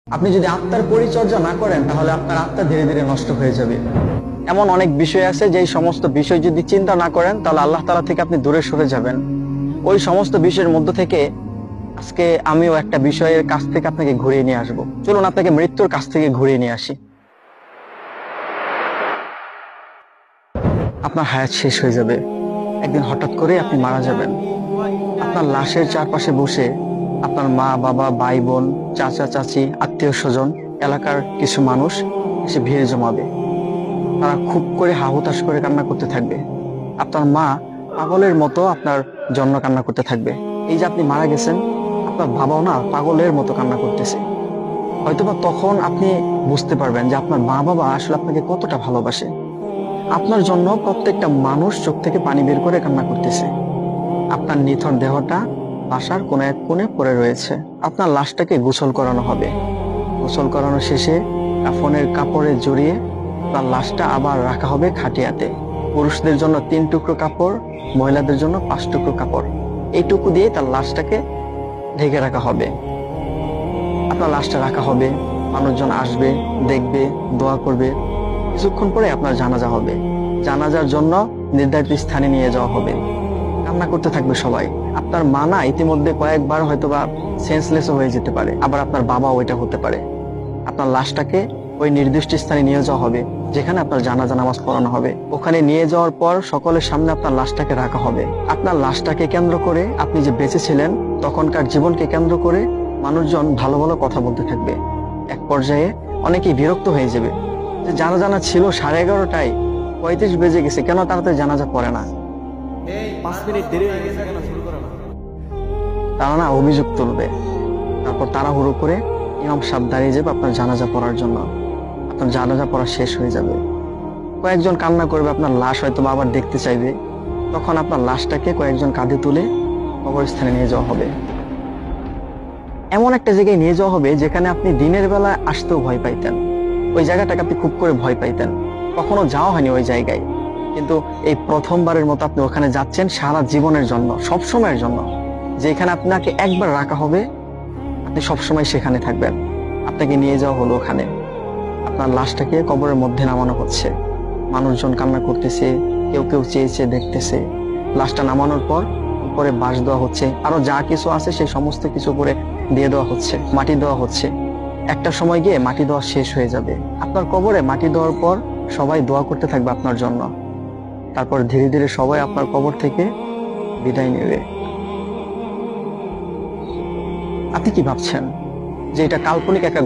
আপনি যদি আত্মার পরিচর্যা না করেন তাহলে আপনার আত্মা ধীরে ধীরে নষ্ট হয়ে যাবে। এমন অনেক বিষয় আছে যে সমস্ত বিষয় যদি চিন্তা না করেন তাহলে আল্লাহ তাআলা থেকে আপনি দূরে সরে যাবেন। ওই সমস্ত বিষয়ের মধ্য থেকে আজকে আমিও একটা বিষয়ের কাছ থেকে আপনাকে ঘুরিয়ে নিয়ে আসবো। চলুন আপনাকে মৃত্যুর কাছ থেকে ঘুরিয়ে নিয়ে আসি। আপনার হায়াত শেষ হয়ে যাবে, একদিন হঠাৎ করে আপনি মারা যাবেন। আপনার লাশের চারপাশে বসে আপনার মা বাবা ভাই বোন চাচা চাচি আত্মীয় স্বজন এলাকার কিছু মানুষ এসে ভিড় জমাবে। তারা খুব করে হাহুতাশ করে কান্না করতে থাকবে। আপনার মা পাগলের মতো আপনার জন্য কান্না করতে থাকবে। এই যে আপনি মারা গেছেন, আপনার বাবাও না পাগলের মতো কান্না করতেছে। হয়তোবা তখন আপনি বুঝতে পারবেন যে আপনার মা বাবা আসলে আপনাকে কতটা ভালোবাসে। আপনার জন্য প্রত্যেকটা মানুষ চোখ থেকে পানি বের করে কান্না করতেছে। আপনার নিথর দেহটা বাসার কোন এক কোণে পড়ে রয়েছে। আপনার লাশটাকে গোসল করানো হবে। গোসল করানো শেষে কাফনের কাপড়ে জড়িয়ে তার লাশটা আবার রাখা হবে খাটিয়াতে। পুরুষদের জন্য 3 টুকরো কাপড়, মহিলাদের জন্য 5 টুকরো কাপড়। এইটুকু দিয়ে তার লাশটাকে ঢেকে রাখা হবে। আপনার লাশটা রাখা হবে, মানুষজন আসবে, দেখবে, দোয়া করবে। কিছুক্ষণ পরে আপনার জানাজা হবে। জানাজার জন্য নির্ধারিত স্থানে নিয়ে যাওয়া হবে। কান্না করতে থাকবে সবাই। আপনার মা না ইতিমধ্যে কয়েকবার হয়তোবা সেন্সলেস হয়ে যেতে পারে, আবার আপনার বাবা ওইটা হতে পারে। আপনার লাশটাকে ওই নির্দিষ্ট স্থানে নিয়ে যাওয়া হবে যেখানে আপনার জানাজা নামাজ পড়ানো হবে। ওখানে নিয়ে যাওয়ার পর সকলের সামনে আপনার লাশটাকে রাখা হবে। আপনার লাশটাকে কেন্দ্র করে, আপনি যে বেঁচে ছিলেন তখনকার জীবনকে কেন্দ্র করে মানুষজন ভালো ভালো কথা বলতে থাকবে। এক পর্যায়ে অনেকেই বিরক্ত হয়ে যাবে যে জানা ছিল 11:30টায়, 35 বেজে গেছে, কেন তাড়াতাড়ি জানাজা পড়ে না। 5 মিনিট দেরি হয়ে গেছে, কেন শুরু করো না? তারা না অভিযোগ তুলবে। তারপর তাড়াহুড়ো করে ইমাম সাহেব দাঁড়িয়ে যাবে আপনার জানাজা পড়ার জন্য। আপনার জানাজা পড়া শেষ হয়ে যাবে। কয়েকজন কান্না করবে, আপনার লাশ হয়তো আবার দেখতে চাইবে। তখন আপনার লাশটাকে কয়েকজন কাঁধে তুলে কবরস্থানে নিয়ে যাওয়া হবে। এমন একটা জায়গায় নিয়ে যাওয়া হবে যেখানে আপনি দিনের বেলা আসতেও ভয় পাইতেন। ওই জায়গাটাকে আপনি খুব করে ভয় পাইতেন। কখনো যাওয়া হয়নি ওই জায়গায়, কিন্তু এই প্রথমবারের মতো আপনি ওখানে যাচ্ছেন সারা জীবনের জন্য, সব সময়ের জন্য। যেখানে আপনাকে একবার রাখা হবে, আপনি সবসময় সেখানে থাকবেন। আপনাকে নিয়ে যাওয়া হলো ওখানে। আপনার লাশটাকে কবরের মধ্যে নামানো হচ্ছে। মানুষজন কান্না করতেছে, কেউ কেউ চেয়েছে দেখতেছে। লাশটা নামানোর পর উপরে বাঁশ দেওয়া হচ্ছে, আরো যা কিছু আছে সেই সমস্ত কিছু উপরে দিয়ে দেওয়া হচ্ছে, মাটি দেওয়া হচ্ছে। একটা সময় গিয়ে মাটি দেওয়া শেষ হয়ে যাবে। আপনার কবরে মাটি দেওয়ার পর সবাই দোয়া করতে থাকবে আপনার জন্য। তারপর ধীরে ধীরে সবাই আপনার কবর থেকে বিদায় নেবে। আপনি কি ভাবছেন যে এটা কাল্পনিক একটা